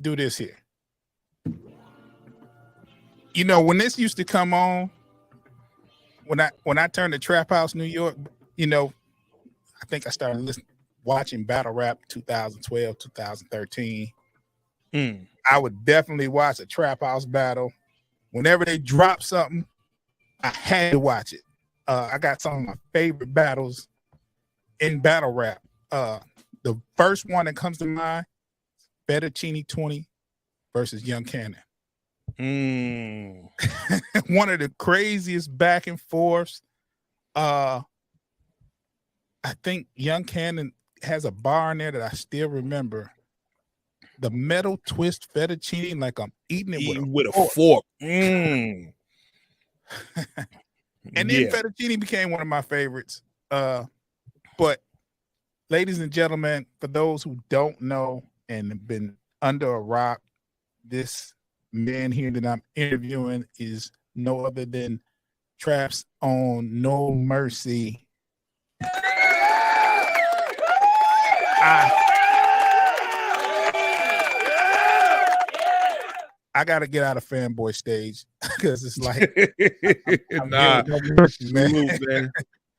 do this here. You know, when this used to come on, when I turned to Trap House New York, you know, I think I started watching battle rap 2012, 2013. I would definitely watch a Trap House battle. Whenever they drop something, I had to watch it. I got some of my favorite battles in battle rap. The first one that comes to mind, Fettuccine 20 versus Young Cannon. One of the craziest back and forths. I think Young Cannon has a bar in there that I still remember. The metal twist fettuccine like I'm eating it with a fork. And then fettuccine became one of my favorites. But ladies and gentlemen, for those who don't know and have been under a rock, this man here that I'm interviewing is no other than Trap's own NoMercy. I got to get out of fanboy stage because it's like, I'm man.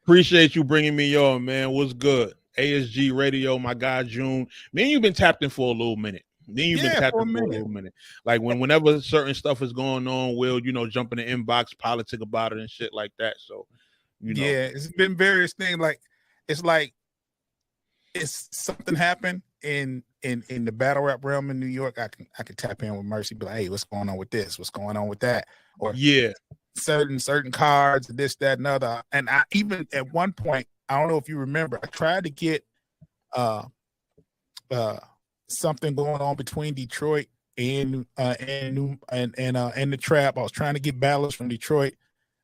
Appreciate you bringing me on, man. What's good? ASG Radio, my guy June. Me and you've been tapped in for a little minute. Like whenever certain stuff is going on, we'll, you know, jump in the inbox, politic about it and shit like that. So, you know. Yeah, it's been various things. Like it's something happened in the battle rap realm in New York. I can tap in with Mercy, be like, hey, what's going on with this? What's going on with that? Or certain cards, this, that, and other. And I even at one point, I don't know if you remember, I tried to get something going on between Detroit and the Trap. I was trying to get battlers from Detroit,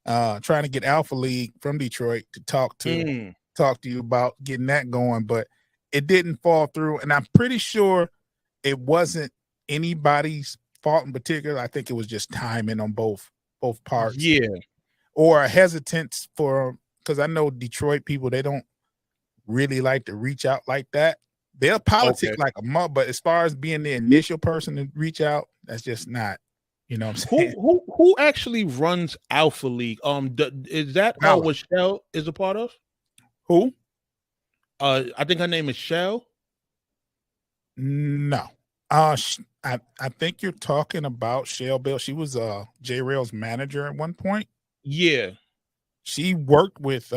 trying to get Alpha League from Detroit to talk to you about getting that going, but it didn't fall through. And I'm pretty sure it wasn't anybody's fault in particular. I think it was just timing on both parts. Yeah. Or a hesitance because I know Detroit people, they don't really like to reach out like that. They'll politic like a mother, but as far as being the initial person to reach out, that's just not, you know what I'm saying? Who actually runs Alpha League? Is that what Shell is a part of? Who? I think her name is Shell. No. I think you're talking about Shell Bell. She was J Rail's manager at one point. Yeah. She worked with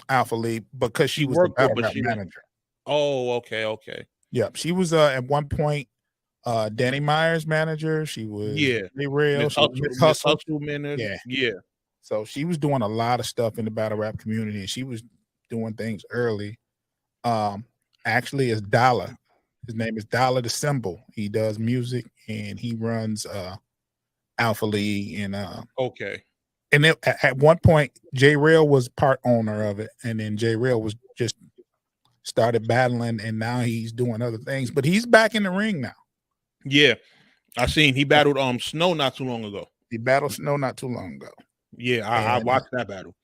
Alpha League because she was the battle rap manager. Oh, okay. Yeah, she was at one point Danny Meyer's manager. She was J Rail. Miss Hustle manager. Yeah. So she was doing a lot of stuff in the battle rap community, and she was doing things early. Actually, it's Dollar. His name is Dollar the Symbol. He does music and he runs Alpha League and And then at one point, J Rail was part owner of it, and then J Rail was just started battling, and now he's doing other things. But he's back in the ring now. Yeah, I seen he battled Snow not too long ago. He battled Snow not too long ago. Yeah, I watched that battle.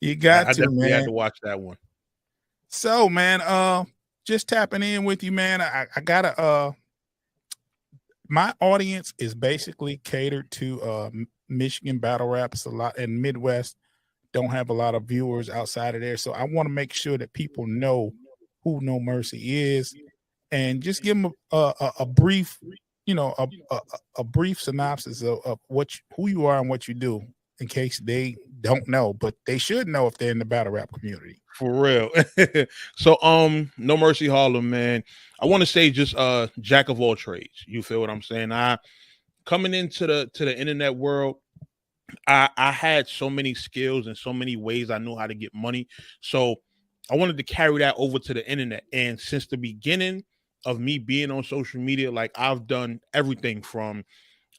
You got I to, man. Had to watch that one. So, man, just tapping in with you, man. I gotta my audience is basically catered to Michigan battle raps a lot, and Midwest don't have a lot of viewers outside of there. So I want to make sure that people know who NoMercy is, and just give them a brief, you know, a brief synopsis of who you are and what you do, in case they don't know, but they should know if they're in the battle rap community. For real. So NoMercy Harlem, man. I want to say just jack of all trades. You feel what I'm saying? Coming into the internet world, I had so many skills and so many ways I knew how to get money. So I wanted to carry that over to the internet. And since the beginning of me being on social media, like I've done everything from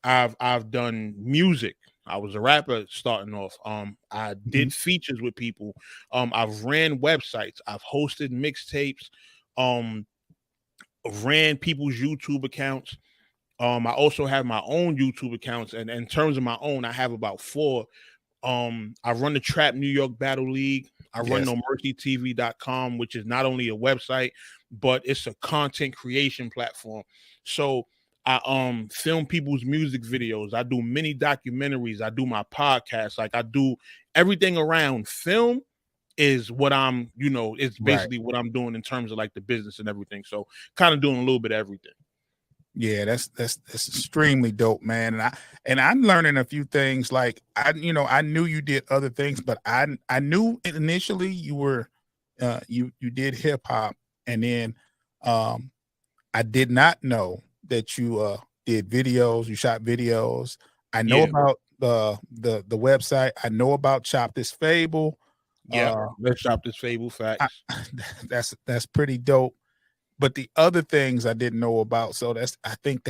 I've done music. I was a rapper starting off. I did features with people. I've ran websites. I've hosted mixtapes. Ran people's YouTube accounts. I also have my own YouTube accounts, and in terms of my own, I have about 4. I run the Trap New York Battle League. I run Yes. NoMercyTV.com, which is not only a website, but it's a content creation platform. So I film people's music videos. I do mini documentaries. I do my podcast. Like I do everything around film is what it's Right. basically what I'm doing in terms of like the business and everything. So kind of doing a little bit of everything. Yeah, that's extremely dope, man. And I'm learning a few things. Like I knew you did other things, but I knew initially you were you did hip hop, and then I did not know that you did videos, you shot videos. I know Yeah. about the website. I know about Chop This Fable. Yep. Uh Let's Chop This Fable. I, Facts. that's pretty dope. But the other things I didn't know about. So I think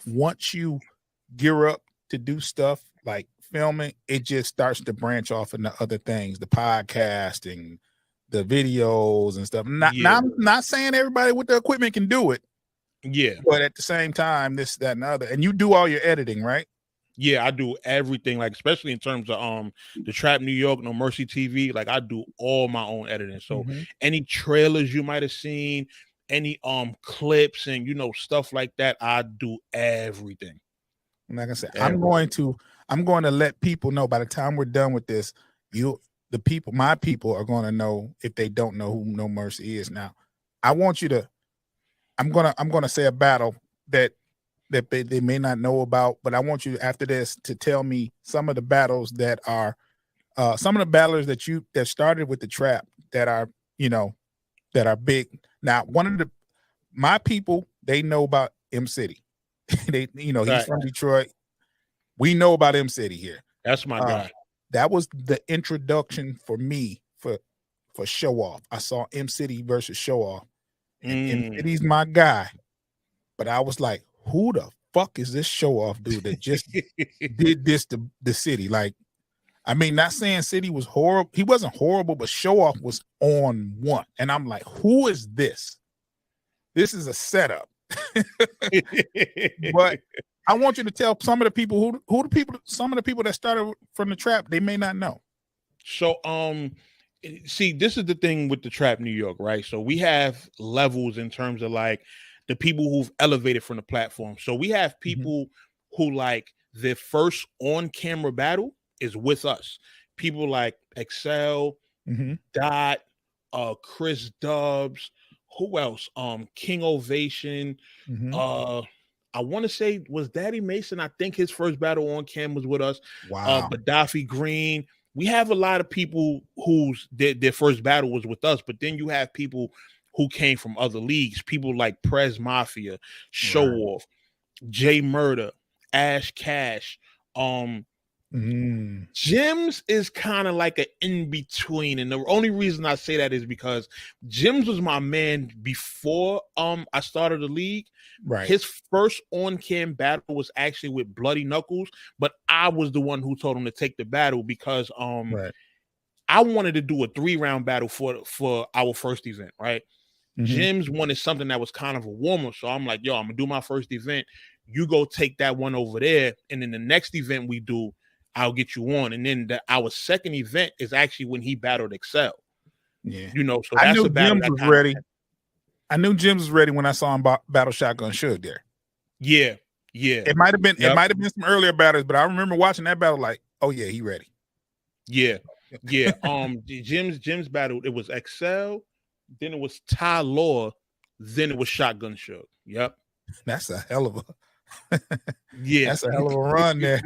once you gear up to do stuff like filming, it just starts to branch off into other things, the podcasting, the videos and stuff. Yeah. I'm not saying everybody with the equipment can do it, Yeah. but at the same time, this, that, and other. And you do all your editing, right? Yeah, I do everything, like especially in terms of the Trap New York, No Mercy TV. Like I do all my own editing. So Mm-hmm. any trailers you might have seen, any clips and stuff like that, I do everything. Like I said, Everything. I'm going to let people know by the time we're done with this, my people are going to know if they don't know who No Mercy is. Now, I want you to, I'm gonna say a battle that they may not know about, but I want you after this to tell me some of the battles that are some of the battlers that started with the trap that are that are big. Now, my people, they know about M City. He's Right. from Detroit. We know about M City here. That's my guy. That was the introduction for me for Show Off. I saw M City versus Show Off, and M City's my guy. But I was like, who the fuck is this Show Off dude that just did this to the city? Like, I mean, not saying City was horrible. He wasn't horrible, but Show Off was on one. And I'm like, who is this? This is a setup. But I want you to tell some of the people some of the people that started from the trap, they may not know. So see, this is the thing with the Trap New York, right? So we have levels in terms of like the people who've elevated from the platform. So we have people who like their first on-camera battle is with us. People like Excel, Dot, Chris Dubs, who else? King Ovation. I want to say was Daddy Mason. I think his first battle on cam was with us. Wow. Gaddafi Green. We have a lot of people whose their first battle was with us, but then you have people who came from other leagues. People like Prez Mafia, Show Off, Jay Murder, Ash Cash. Jims is kind of like an in-between, and the only reason I say that is because Jims was my man before I started the league. Right. His first on-cam battle was actually with Bloody Knuckles, but I was the one who told him to take the battle because I wanted to do a 3-round battle for our first event, right? Jims wanted something that was kind of a warm-up, so I'm like, yo, I'm gonna do my first event. You go take that one over there, and then the next event we do, I'll get you on. And then our second event is actually when he battled Excel. Yeah. So that's a battle Jims was ready. I knew Jims was ready when I saw him battle Shotgun Suge there. Yeah. It might have been some earlier battles, but I remember watching that battle like, oh yeah, he ready. Yeah. Jims battled. It was Excel, then it was Ty Law, then it was Shotgun Suge. Yep. That's a hell of a that's a hell of a run there.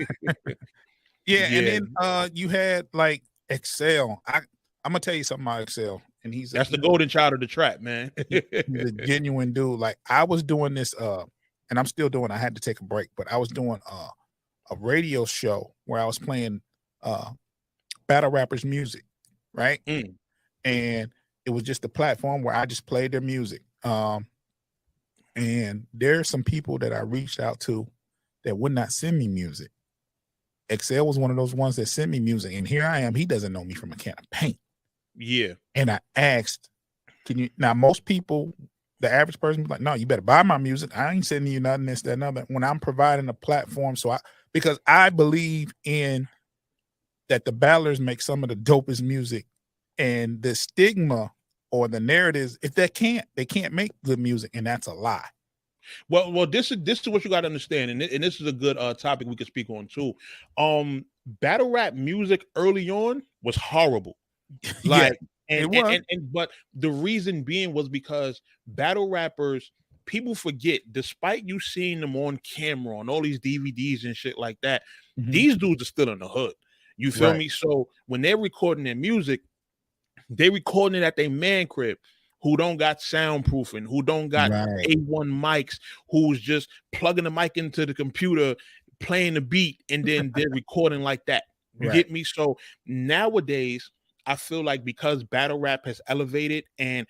And then you had like Excel. I'm gonna tell you something about Excel, and that's the golden child of the trap, man. He's a genuine dude. Like I was doing this, and I'm still doing. I had to take a break, but I was doing a radio show where I was playing battle rappers' music, right? And it was just a platform where I just played their music. And there's some people that I reached out to that would not send me music. Excel was one of those ones that sent me music, and here I am. He doesn't know me from a can of paint. Yeah. And I asked, can you? Now, most people, the average person, be like, no, you better buy my music. I ain't sending you nothing, this, that, and other. When I'm providing a platform, because I believe in that the battlers make some of the dopest music And the stigma or the narratives, if they can't make good music, and that's a lie. Well, this is what you got to understand, and this is a good topic we could speak on too. Battle rap music early on was horrible. Yeah, Like, and it and, was. and and but the reason being was because battle rappers, people forget, despite you seeing them on camera on all these DVDs and shit like that, Mhm. these dudes are still in the hood. You feel Right, me? So when they're recording their music, they recording it at their man crib, who don't got soundproofing, who don't got right, A1 mics, who's just plugging the mic into the computer, playing the beat, and then they're recording like that. You right. get me? So nowadays, I feel like because battle rap has elevated and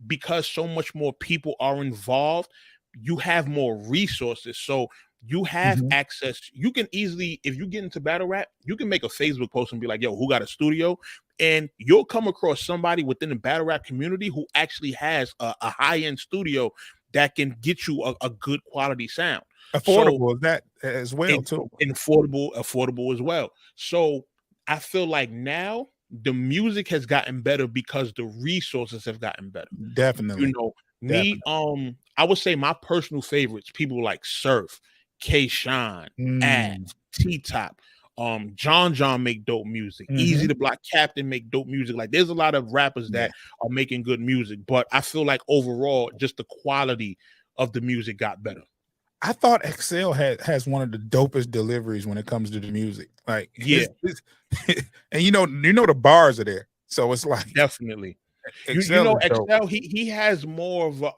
because so much more people are involved, you have more resources. So you have Mhm. access. You can easily, if you get into battle rap, you can make a Facebook post and be like, yo, who got a studio? And you'll come across somebody within the battle rap community who actually has a high-end studio that can get you a good quality sound. So Affordable is that as well too. and affordable as well. So I feel like now the music has gotten better because the resources have gotten better. You Definitely, know, me, definitely. I would say my personal favorites, people like Surf, K Shine, Av, Mm. T Top, John make dope music. Easy Mhm. the Block Captain make dope music. Like there's a lot of rappers Yeah. that are making good music, but I feel like overall, just the quality of the music got better. I thought Excel has one of the dopest deliveries when it comes to the music. Like Yeah, his and you know the bars are there. So it's like definitely. You Excel know, is dope. Excel, he has more of a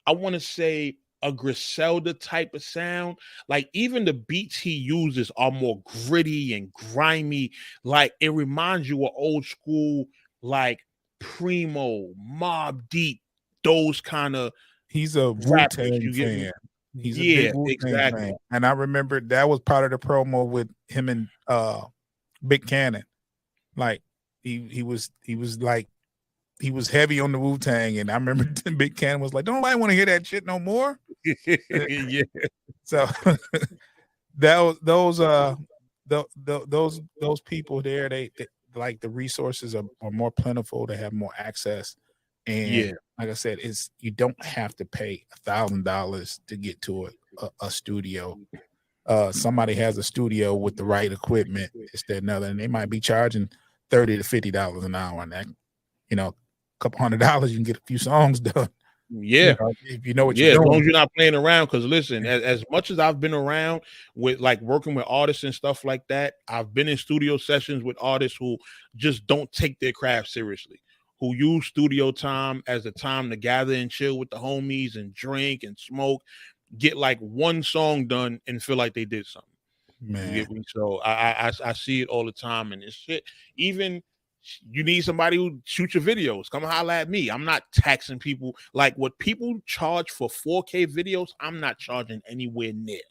I want to say a Griselda type of sound. Like even the beats he uses are more gritty and grimy. Like it reminds you of old school, like Primo, Mob Deep, those kind of He's a rappers. Wu-Tang You get me? fan. He's a big Yeah, Wu-Tang fan. exactly. And I remember that was part of the promo with him and Big Cannon. Like he was like he was heavy on the Wu-Tang, and I remember Big Cannon was like, "Don't nobody want to hear that shit no more." Yeah, So that was those people there, they like the resources are more plentiful, they have more access, yeah, and like I said, it's you don't have to pay $1,000 to get to a studio. Somebody has a studio with the right equipment, it's that another, and they might be charging $30 to $50 an hour, and that, a couple $100 you can get a few songs done. yeah. If you know what you're Yeah, as long doing. as you're not playing around. Because listen, as much as I've been around with like working with artists and stuff like that, I've been in studio sessions with artists who just don't take their craft seriously, who use studio time as a time to gather and chill with the homies and drink and smoke, get like one song done and feel like they did something. You Man, get me? So I see it all the time, and it's shit. Even you need somebody who shoot your videos. Come holler at me. I'm not taxing people like what people charge for 4K videos. I'm not charging anywhere near.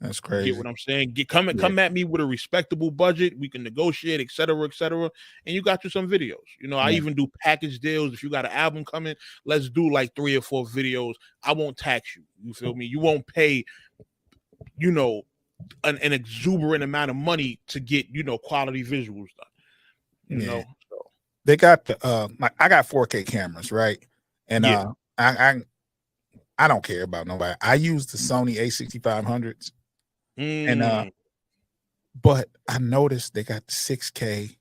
that's You get crazy. what I'm saying? Yeah, Come at me with a respectable budget. We can negotiate, et cetera, and you got you some videos. You know, I yeah, even do package deals. If you got an album coming, let's do like 3 or 4 videos. I won't tax you. You feel me? You won't pay, you know, an exuberant amount of money to get, quality visuals done. You yeah. know, so They got the like I got 4K cameras, right? And yeah. I don't care about nobody. I use the Sony A6500s, and Mm, but I noticed they got the 6K,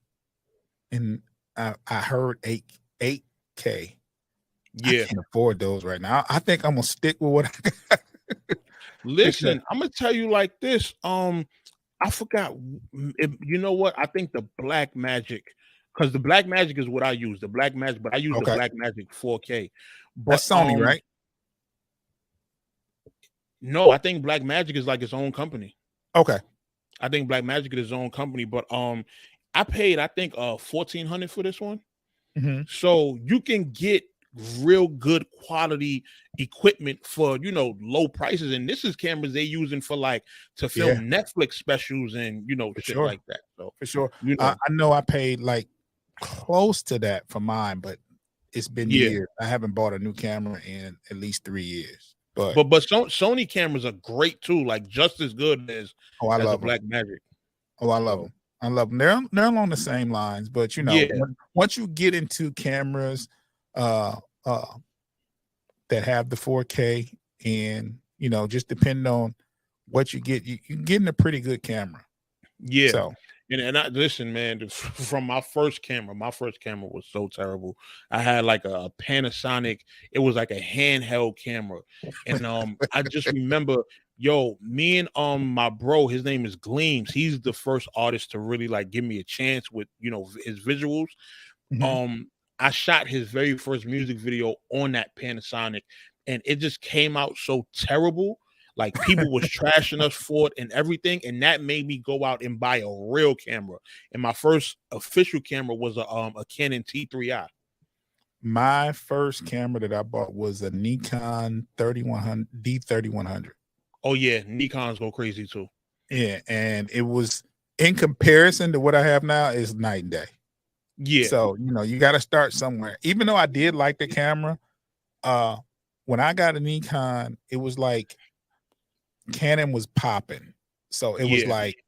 and I heard 8K. I yeah. can't afford those right now. I think I'm gonna stick with what I got. Because Listen, I'm gonna tell you like this. I forgot. You know what? I think the Black Magic, because the Black Magic is what I use. The Black Magic, but I use the okay, Black Magic 4K. But that's Sony, right? no, I think Black Magic is like its own company. Okay. I think Black Magic is its own company. But I paid, I think 1,400 for this one. Mhm. So you can get real good quality equipment for, low prices. And this is cameras they're using for like to Yeah, film Netflix specials and for shit sure, like that. So, for sure. you I know, know I paid like close to that for mine, but it's been yeah. years. I haven't bought a new camera in at least 3 years. But But Sony cameras are great too, like just as good oh, I as a love them. Black Magic. Oh, I love So them. I love them. They're along the same lines, but Yeah, once you get into cameras uh that have the 4K, and just depending on what you get, you're getting a pretty good camera. yeah. So And I listen, man, from my first camera was so terrible. I had like a Panasonic, it was like a handheld camera. And I just remember, yo, me and my bro, his name is Gleams. He's the first artist to really like give me a chance with, his visuals. mhm. um I shot his very first music video on that Panasonic, and it just came out so terrible. Like people was trashing us for it and everything, and that made me go out and buy a real camera. And my first official camera was a Canon T3i. My first camera that I bought was a Nikon 3100 D3100. Oh yeah, Nikon's go crazy too. Yeah, and it was, in comparison to what I have now, is night and day. Yeah, So, you got to start somewhere. Even though I did like the camera, when I got a Nikon, it was like Canon was popping. So it was yeah. like,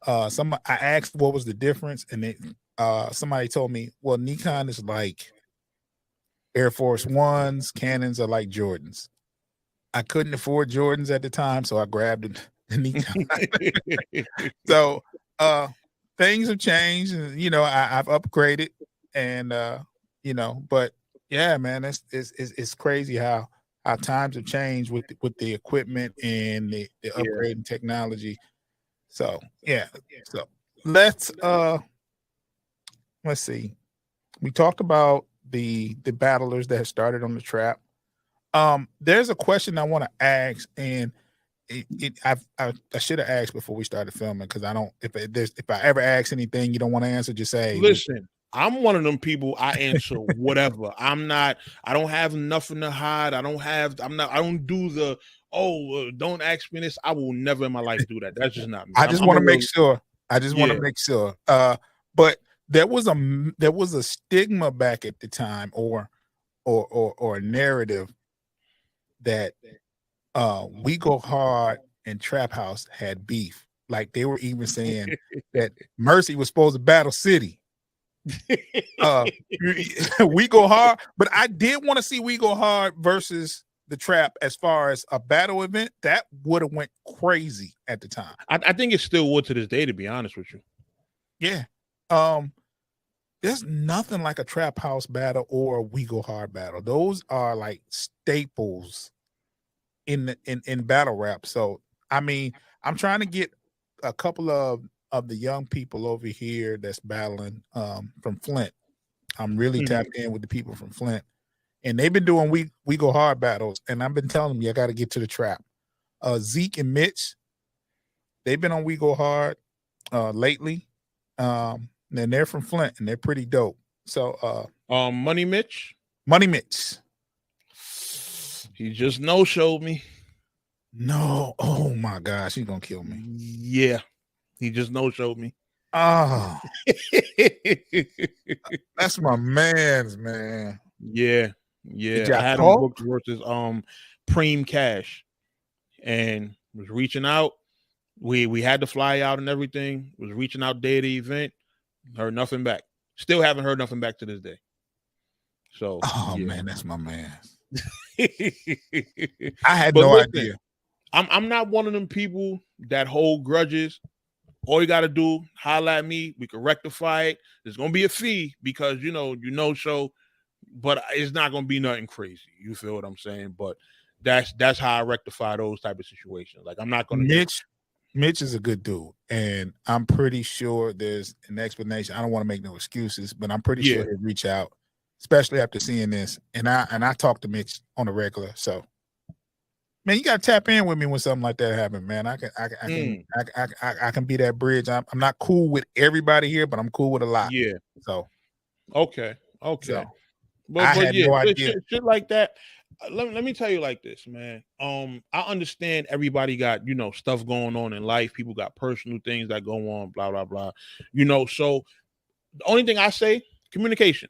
I asked what was the difference, and somebody told me, well, Nikon is like Air Force Ones, Canons are like Jordans. I couldn't afford Jordans at the time, so I grabbed the Nikon. So things have changed, and I've upgraded, and but yeah, man, it's crazy how times have changed with the equipment and the Yeah, upgrading technology. So yeah, so let's see. We talked about the battlers that started on the trap. There's a question I want to ask, and I should have asked before we started filming, because I don't, if I ever ask anything you don't want to answer, just say listen, I'm one of them people. I answer whatever. I don't have nothing to hide. I don't do the, don't ask me this. I will never in my life do that. That's just not me. I just I'm want a to make real, sure. I just want yeah. to make sure. But there was a stigma back at the time, or a narrative that We Go Hard and Trap House had beef. Like, they were even saying that Mercy was supposed to battle City. We Go Hard, but I did want to see We Go Hard versus the Trap as far as a battle event. That would have went crazy at the time. I think it still would to this day, to be honest with you. Yeah. There's nothing like a Trap House battle or a We Go Hard battle. Those are like staples in battle rap. So I mean, I'm trying to get a couple of the young people over here that's battling from Flint. I'm really tapped in with the people from Flint, and they've been doing we Go Hard battles, and I've been telling them, you got to get to the trap. Zeke and Mitch, they've been on We Go Hard lately. And they're from Flint, and they're pretty dope. So Money Mitch, he just no showed me. No, oh my gosh, he's gonna kill me. Yeah, he just no showed me. Oh, that's my man's man. Yeah. I had him talk? booked versus Preem Cash, and was reaching out. We had to fly out and everything. Was reaching out day of the event. Heard nothing back. Still haven't heard nothing back to this day. So man, that's my man. I had no idea. I'm not one of them people that hold grudges. All you got to do, holler at me. We can rectify it. There's gonna be a fee because so, but it's not gonna be nothing crazy. You feel what I'm saying? But that's how I rectify those type of situations. Like, I'm not gonna. Mitch is a good dude, and I'm pretty sure there's an explanation. I don't want to make no excuses, but I'm pretty sure he'll reach out, especially after seeing this. And I talk to Mitch on a regular. So, man, you gotta tap in with me when something like that happens, man. I can be that bridge. I'm not cool with everybody here, but I'm cool with a lot. Yeah. So okay. So, but had yeah, no idea. shit like that. Let me tell you like this, man. I understand everybody got stuff going on in life. People got personal things that go on. Blah blah blah. So the only thing I say, communication.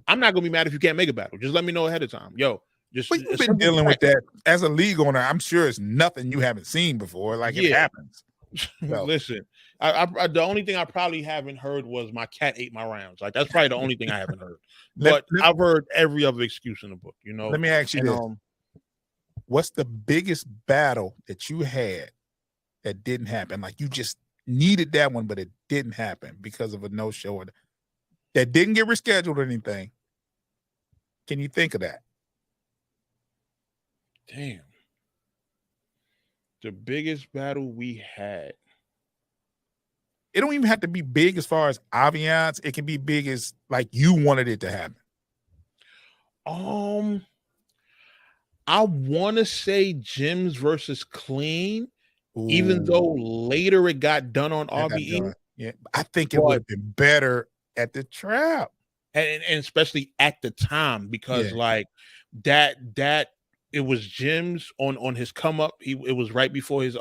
I'm not gonna be mad if you can't make a battle. Just let me know ahead of time. But you've been dealing with that as a league owner. I'm sure it's nothing you haven't seen before. Like, it happens. So Listen, the only thing I probably haven't heard was my cat ate my rounds. Like that's probably the only thing I haven't heard. let, But let, I've heard every other excuse in the book, you know. let me ask you And this. What's the biggest battle that you had that didn't happen? Like you just needed that one, but it didn't happen because of a no-show or that didn't get rescheduled or anything. Can you think of that? damn, the biggest battle we had. It don't even have to be big as far as Aviance. It can be big as like you wanted it to happen. I want to say Gyms versus Clean, even Ooh, though later it got done on that got RBE. done. Yeah, I think it would But have been better at the trap. and especially at the time because Yeah, like that it was Jim's on his come up. It was right before his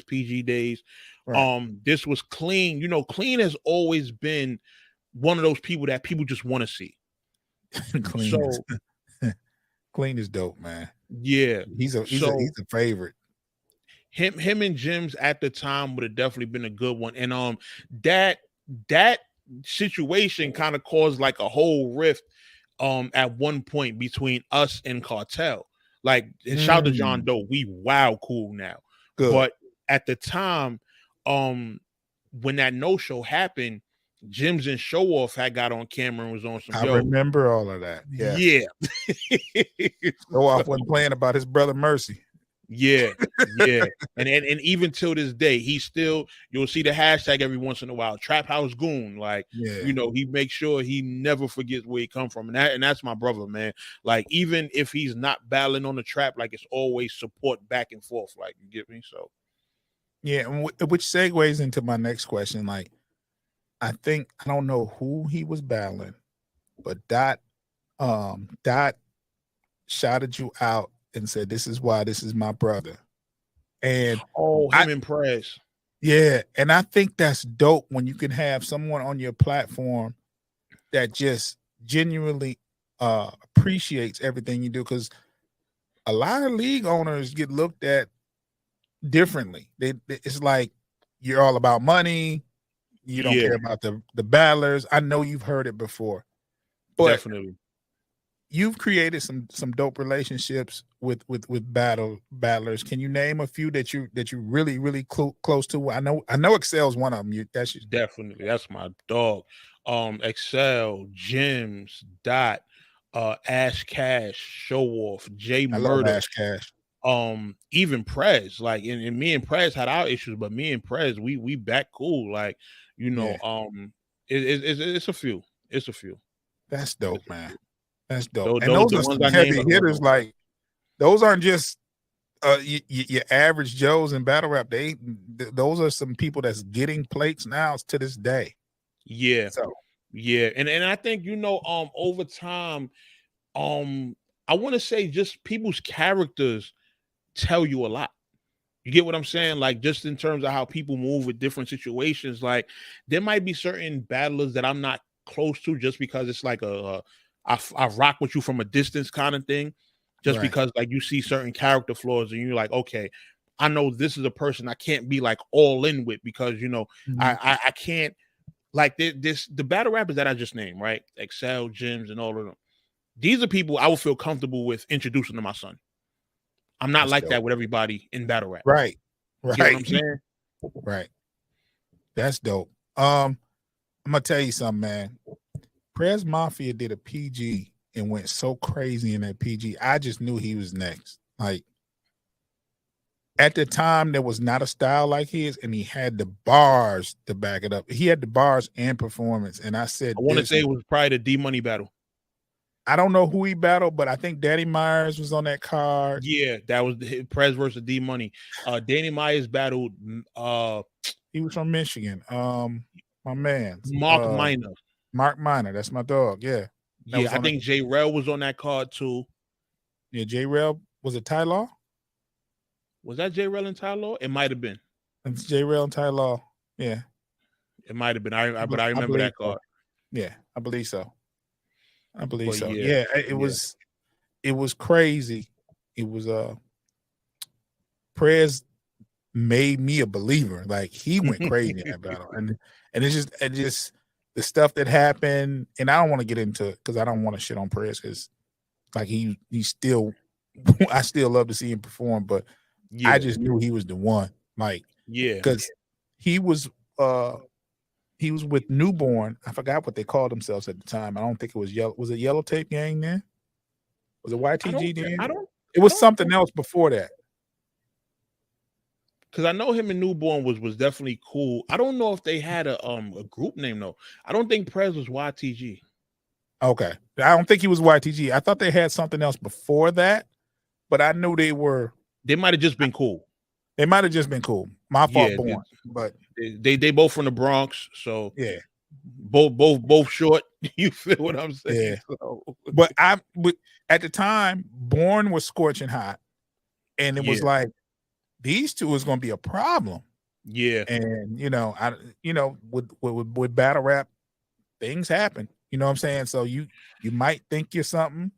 PG days. right. This was Clean. You know, Clean has always been one of those people that people just want to see. Clean is So clean is dope, man. yeah. He's a So favorite. him and Jim's at the time would have definitely been a good one. And that that situation kind of caused like a whole rift at one point between us and Cartel. Like shout out to John Doe, we wow cool now. Good. But at the time, when that no-show happened, Jim's and Show Off had got on camera and was on some I remember all of that. Yeah. Show Off wasn't playing about his brother Mercy. Yeah, yeah, and even till this day, he still you'll see the hashtag every once in a while. Trap House Goon, like you know, he makes sure he never forgets where he come from, and that's my brother, man. Like even if he's not battling on the trap, like it's always support back and forth. Like you get me? So yeah, which segues into my next question. Like, I don't know who he was battling, but Dot shouted you out and said, "This is why this is my brother." And him and Prez. Yeah, and I think that's dope when you can have someone on your platform that just genuinely appreciates everything you do, because a lot of league owners get looked at differently. It's like you're all about money. You don't care about the battlers. I know you've heard it before, but definitely. You've created some dope relationships with battlers. Can you name a few that you really close to? I know Excel's one of them. Definitely, that's my dog. Excel, Jims, Dot, Ash Cash, Show Off, J I love Murder, Ash Cash. Even Prez. Like, and me and Prez had our issues, but me and Prez, we back cool. Like, you know, it's a few. It's a few. That's dope, man. That's dope. And Those those the are ones some I named heavy hitters. Like those aren't just your average Joes in battle rap. Those are some people that's getting plates now to this day. Yeah. So yeah, and I think over time, I want to say just people's characters tell you a lot. You get what I'm saying? Like just in terms of how people move with different situations. Like there might be certain battlers that I'm not close to just because it's like I rock with you from a distance kind of thing. Just because like you see certain character flaws and you're like, okay, I know this is a person I can't be like all in with because I can't like the battle rappers that I just named, right? Excel, Gyms, and all of them. These are people I would feel comfortable with introducing to my son. I'm not like that with everybody in battle rap. Right. You get what I'm saying? Right. That's dope. I'm gonna tell you something, man. Prez Mafia did a PG and went so crazy in that PG. I just knew he was next. Like at the time, there was not a style like his, and he had the bars to back it up. He had the bars and performance. And I said, I want to say it was probably the D Money battle. I don't know who he battled, but I think Danny Myers was on that card. Yeah, that was Prez versus D Money. Danny Myers battled. He was from Michigan. My man, Mark Minor. Mark Minor, that's my dog. Yeah, yeah. I think J Rel was on that card too. Yeah, J Rel was it Ty Law? Was that J Rel and Ty Law? It might have been. It's J Rel and Ty Law. Yeah, it might have been. But I remember that card. So. Yeah, I believe so. So. Yeah, it was crazy. It was Prez made me a believer. Like he went crazy in that battle, and it's just the stuff that happened. And I don't want to get into it because I don't want to shit on Perez because like he's still I still love to see him perform, but I Yeah, just knew he was the one. Like yeah. because he was uh he was with Newborn. I forgot what they called themselves at the time. I don't think it was Yellow. Was it Yellow Tape Gang then? Was it I don't, YTG thi- then? I don't, It I was don't something think, else before that. because I know him and Newborn was definitely cool. I don't know if they had a group name though. I don't think Prez was YTG. Okay. I don't think he was YTG. I thought they had something else before that, but I knew they were. They might have just been cool. They might have just been cool. My fault, Yeah, born. But they both from the Bronx, so yeah, both short. You feel what I'm yeah. saying? So, But at the time, Born was scorching hot, and it was yeah, like these two is going to be a problem. yeah, And with battle rap, things happen. You know what I'm saying? So you might think you're something,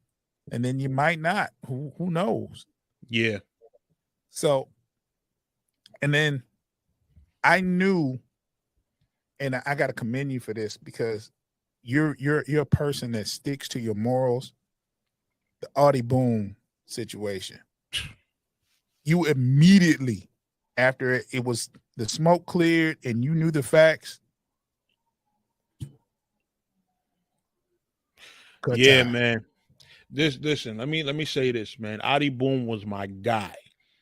and then you might not. Who knows? yeah, So, and then I knew, and I got to commend you for this because you're a person that sticks to your morals. The Audie Boom situation, you immediately after it was the smoke cleared and you knew the facts. Good yeah, time. man. Listen. Let me say this, man. Adi Boom was my guy.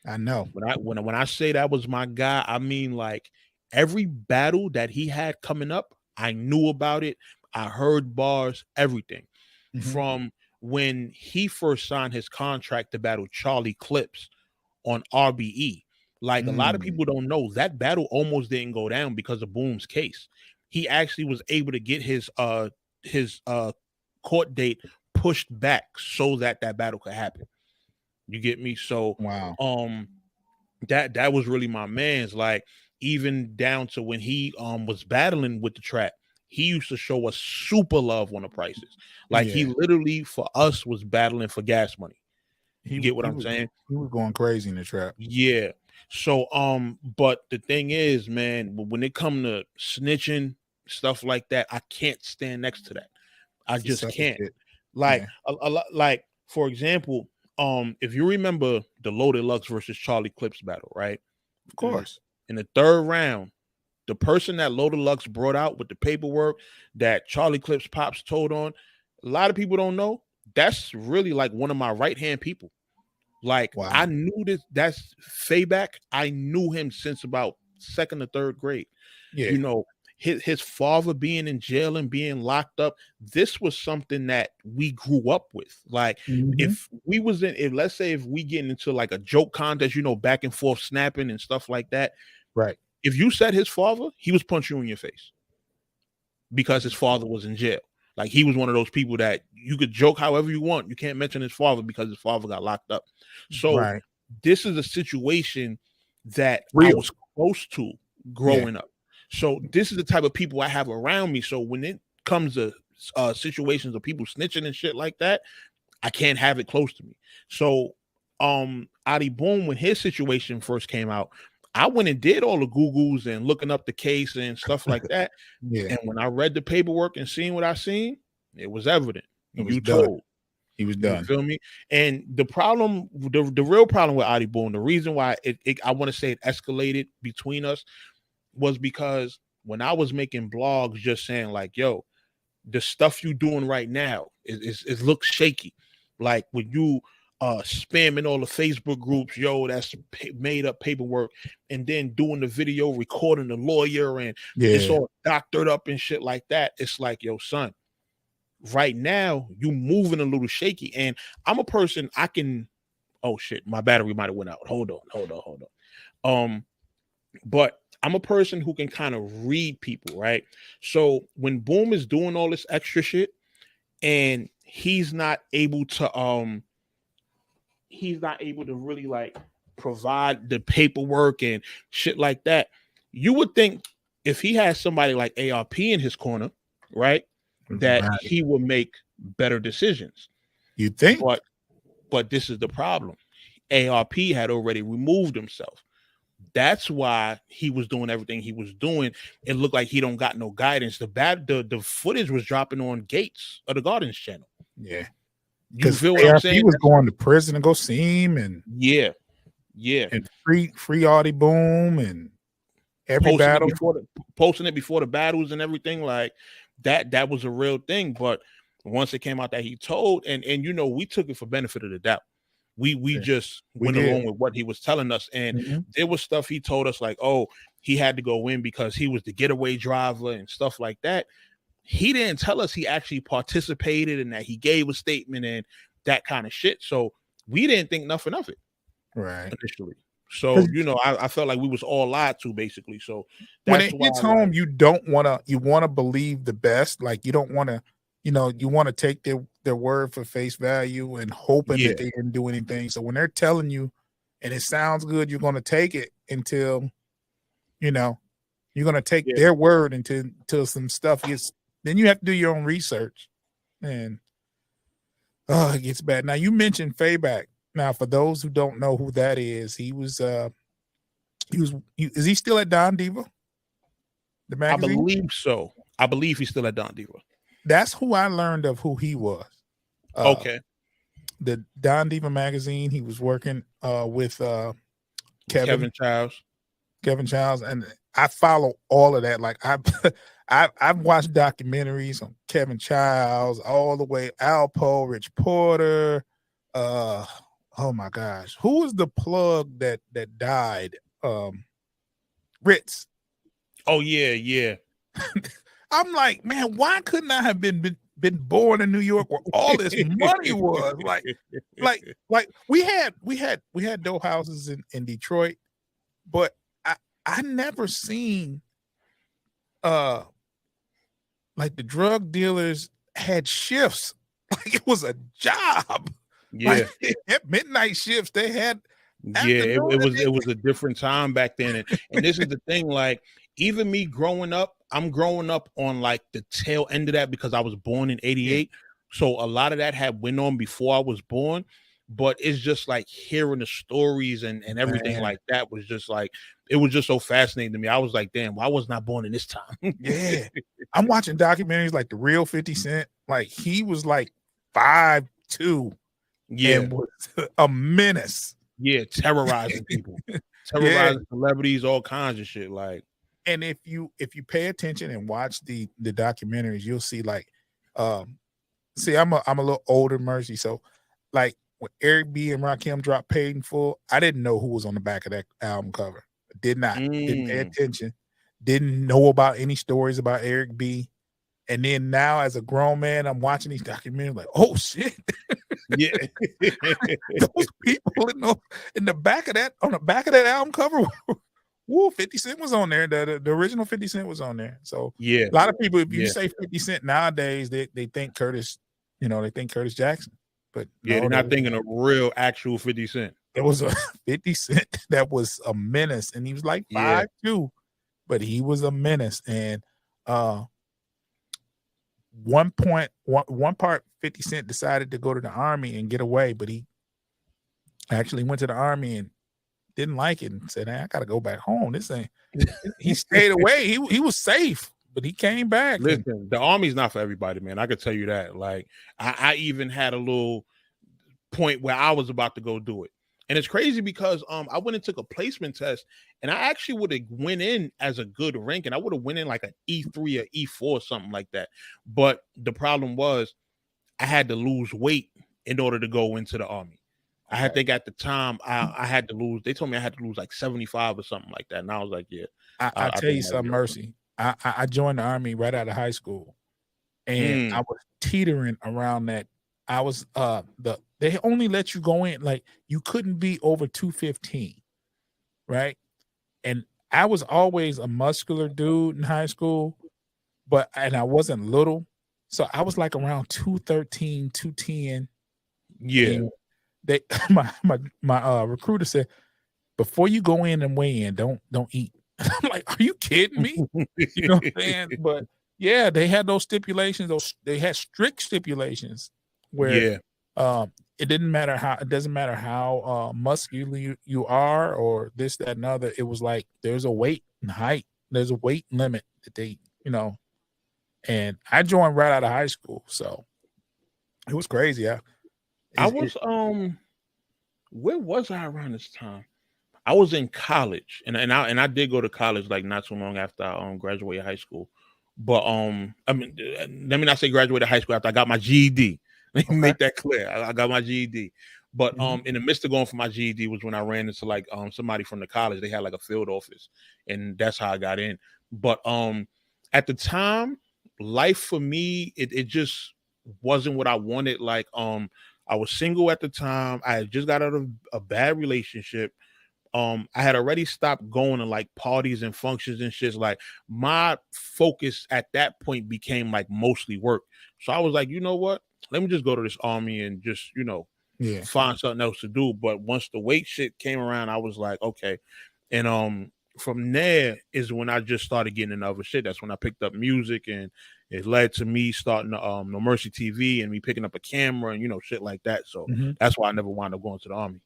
I know. When I say that was my guy, I mean like every battle that he had coming up, I knew about it. I heard bars, everything. Mm-hmm. From when he first signed his contract to battle Charlie Clips on RBE. Like a lot of people don't know that battle almost didn't go down because of Boom's case. He actually was able to get his court date pushed back so that battle could happen. You get me? So Wow. um that was really my man's, like even down to when he was battling with the trap, he used to show us super love on the prices. Like he Yeah. literally for us was battling for gas money. He You was get what he I'm was saying? he was going crazy in the trap. Yeah. So but the thing is, man, when it come to snitching stuff like that, I can't stand next to that. I It's a just sucker can't. shit. Like Yeah. a lot, like for example, if you remember the Loaded Lux versus Charlie Clips battle, right? Of in, course. in the third round, the person that Loaded Lux brought out with the paperwork that Charlie Clips Pops told on, a lot of people don't know. That's really like one of my right hand people. Like Wow. I knew this. That's Fayback. I knew him since about second or third grade. Yeah. You know, his father being in jail and being locked up. This was something that we grew up with. Like Mm-hmm. if we was in, if let's say if we getting into like a joke contest, back and forth snapping and stuff like that. Right. If you said his father, he was punching you in your face because his father was in jail. Like he was one of those people that you could joke however you want. You can't mention his father because his father got locked up. So Right. this is a situation that I Real. was close to Yeah. growing up. So this is the type of people I have around me. So when it comes to situations of people snitching and shit like that, I can't have it close to me. So Adi Boom, when his situation first came out, I went and did all the Googles and looking up the case and stuff like that. Yeah. And when I read the paperwork and seen what I seen, it was evident. It was You done. told. He was You done. feel me? And the problem, the real problem with Adi Boone, the reason why I want to say it escalated between us was because when I was making blogs just saying like, yo, the stuff you doing right now is looks shaky. Like when you spamming all the Facebook groups, yo, that's made up paperwork, and then doing the video, recording the lawyer, and it's Yeah. all doctored up and shit like that. It's like, yo, son, right now you moving a little shaky. And I'm a person I can, oh shit, my battery might have went out. Hold on. But I'm a person who can kind of read people, right? So when Boom is doing all this extra shit and he's not able to really like provide the paperwork and shit like that, you would think if he has somebody like ARP in his corner, right, that Right. he will make better decisions. You think? But this is the problem. ARP had already removed himself. That's why he was doing everything he was doing. It looked like he don't got no guidance. The footage was dropping on Gates of the Gardens channel. Yeah, You because feel what I'm he saying? was going to prison to go see him, and Yeah, and free Audie Boom and every posting it battle. before the battles and everything like that. That was a real thing. But once it came out that he told, and we took it for benefit of the doubt. We just We went did. along with what he was telling us, and Mhm. there was stuff he told us like, oh, he had to go in because he was the getaway driver and stuff like that. He didn't tell us he actually participated and that he gave a statement and that kind of shit. So we didn't think nothing of it Right. initially. So I felt like we was all lied to basically. So When that's it why, hits home, you want to believe the best. Like you don't want to, you want to take their word for face value and hoping yeah, that they didn't do anything. So when they're telling you and it sounds good, you're going to take it until, you're going to take their word until some stuff gets, then you have to do your own research. And it gets bad. Now you mentioned Fayback. Now, for those who don't know who that is, is he still at Don Diva? The I magazine? believe so. I believe he's still at Don Diva. That's who I learned of who he was. Okay. The Don Diva magazine, he was working with Kevin Childs. And I follow all of that. Like I've watched documentaries on Kevin Childs all the way, Alpo, Rich Porter. Oh my gosh, who was the plug that died? Ritz. Oh yeah. I'm like, man, why couldn't I have been born in New York where all this money was? Like we had dope houses in Detroit, but I never seen like the drug dealers had shifts. Like it was a job. Yeah. Like they had midnight shifts. They had it was a different time back then. And this is the thing, like even me growing up, I'm growing up on like the tail end of that because I was born in 88. Yeah. So a lot of that had went on before I was born. But it's just like hearing the stories and everything like that was just like, it was just so fascinating to me. I was like, damn, why wasn't I born in this time? Yeah. I'm watching documentaries like the real 50 Cent. Like he was like 5'2". Yeah. And was a menace. Yeah, terrorizing people. Terrorizing celebrities, all kinds of shit. Like, and if you pay attention and watch the documentaries, you'll see like see, I'm a little older, Mercy. So like when Eric B and Rakim dropped Paid in Full, I didn't know who was on the back of that album cover. Didn't pay attention. Didn't know about any stories about Eric B. And then now as a grown man, I'm watching these documentaries like, oh shit. Yeah. Those people in the back of that, on the back of that album cover, woo, 50 Cent was on there. The original 50 Cent was on there. So yeah, a lot of people, if you say 50 Cent nowadays, they think Curtis, they think Curtis Jackson. But yeah, they're not thinking a real actual 50 Cent. It was a 50 Cent that was a menace, and he was like 5'2", but he was a menace. And one part 50 Cent decided to go to the army and get away, but he actually went to the army and didn't like it and said, hey, I gotta go back home. This ain't he stayed away. He was safe, but he came back. Listen, the army's not for everybody, man. I could tell you that. Like I even had a little point where I was about to go do it. And it's crazy because I went and took a placement test, and I actually would have went in as a good rank, and I would have went in like an E3 or E4, something like that. But the problem was I had to lose weight in order to go into the army. I think at the time I had to lose. They told me I had to lose like 75 or something like that, and I was like, yeah. I tell you something, Mercy. I joined the army right out of high school, and I was teetering around that. I was they only let you go in, like you couldn't be over 215, right? And I was always a muscular dude in high school, and I wasn't little. So I was like around 213, 210. Yeah. And they my recruiter said, before you go in and weigh in, don't eat. I'm like, are you kidding me? You know what I'm saying? But yeah, they had those stipulations, they had strict stipulations where it doesn't matter how muscular you are or this, that, and other. It was like there's a weight and height, there's a weight limit that they, and I joined right out of high school, so it was crazy. I was where was I around this time? I was in college, and I did go to college like not too long after I graduated high school. But I mean, let me not say graduated high school after I got my GED. Let me Okay. make that clear. I got my GED. But Mhm. in the midst of going for my GED was when I ran into like somebody from the college. They had like a field office, and that's how I got in. But at the time, life for me, it just wasn't what I wanted. Like I was single at the time. I had just got out of a bad relationship. I had already stopped going to like parties and functions and shit. Like my focus at that point became like mostly work. So I was like, you know what? Let me just go to this army and just, Yeah. find something else to do. But once the weight shit came around, I was like, okay. And from there is when I just started getting into other shit. That's when I picked up music, and it led to me starting NoMercy TV and me picking up a camera and shit like that. So Mhm. that's why I never wound up going to the army.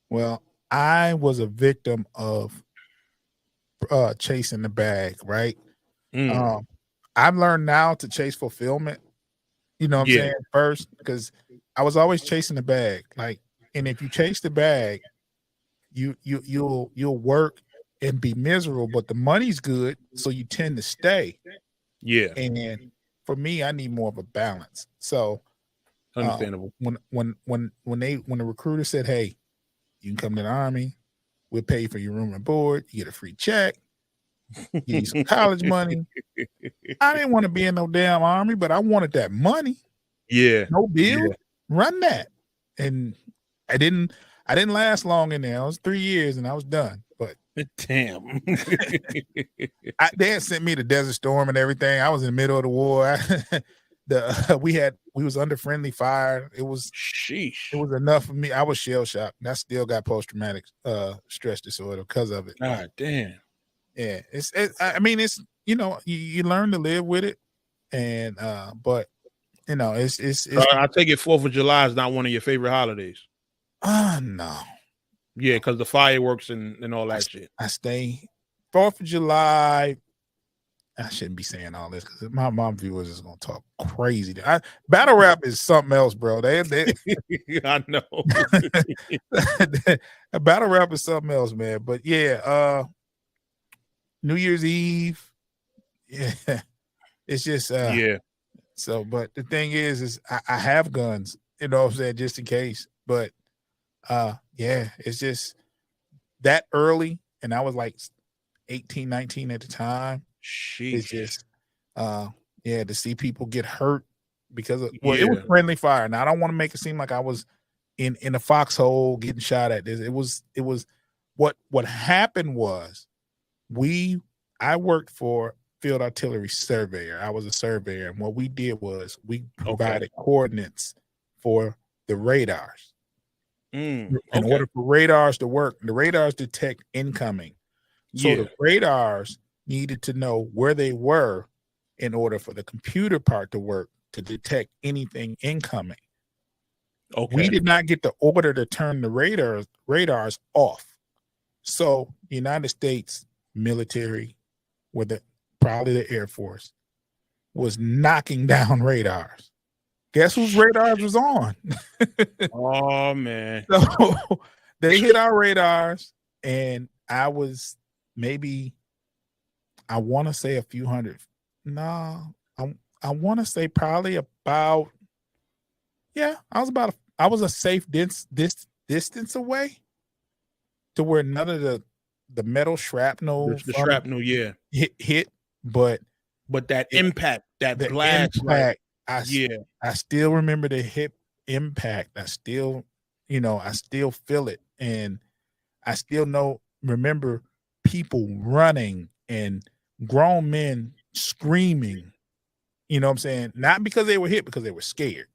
Well, I was a victim of chasing the bag, right? Mm, Um, I've learned now to chase fulfillment, you know what I'm yeah, saying, first, because I was always chasing the bag. Like, and if you chase the bag, you'll work and be miserable, but the money's good, so you tend to stay. yeah, And for me, I need more of a balance. So understandable. when the recruiter said, "Hey, you can come to the army, we'll pay you for your room and board, you get a free check, give you some college money." I didn't want to be in no damn army, but I wanted that money. Yeah, No yeah. bills, run that. And I didn't I didn't last long in there. I was 3 years and I was done. But Damn. they had sent me to Desert Storm and everything. I was in the middle of the war. We was under friendly fire. It was Sheesh. enough for me. I was shell shocked. And I still got post traumatic stress disorder because of it. But God damn. yeah, I mean, it's you learn to live with it, and but So it's I take it 4th of July is not one of your favorite holidays. no. Yeah, because the fireworks and all that shit. I stay 4th of July. I shouldn't be saying all this because my mom viewers is gonna talk crazy. Battle rap is something else, bro. They I know. battle rap is something else, man. But yeah, New Year's Eve, yeah, it's just Yeah. so. But the thing is I have guns, you know what I'm saying, just in case. But yeah, it's just that early, and I was like 18, 19 at the time. It's Sheesh. just yeah, to see people get hurt because of, well, it was Yeah. friendly fire. Now I don't want to make it seem like I was in a foxhole getting shot at. This it was what happened was we I worked for field artillery surveyor. I was a surveyor, and what we did was we Okay. provided coordinates for the radars. In Okay. order for radars to work, the radars detect incoming. So Yeah. the radars needed to know where they were in order for the computer part to work to detect anything incoming. We Okay. did not get the order to turn the radars off. So the United States military, with probably the Air Force, was knocking down radars. Guess whose radars was on? Oh man. So they hit our radars, and I was maybe, I want to say a few hundred. No, I want to say probably about, yeah, I was a safe distance away to where none of the metal shrapnel The from shrapnel, yeah. hit, but But that it, impact, that the blast, like, impact, yeah. I still remember the hip impact. I still, I still feel it, and I still remember people running and grown men screaming, you know what I'm saying? Not because they were hit, because they were scared.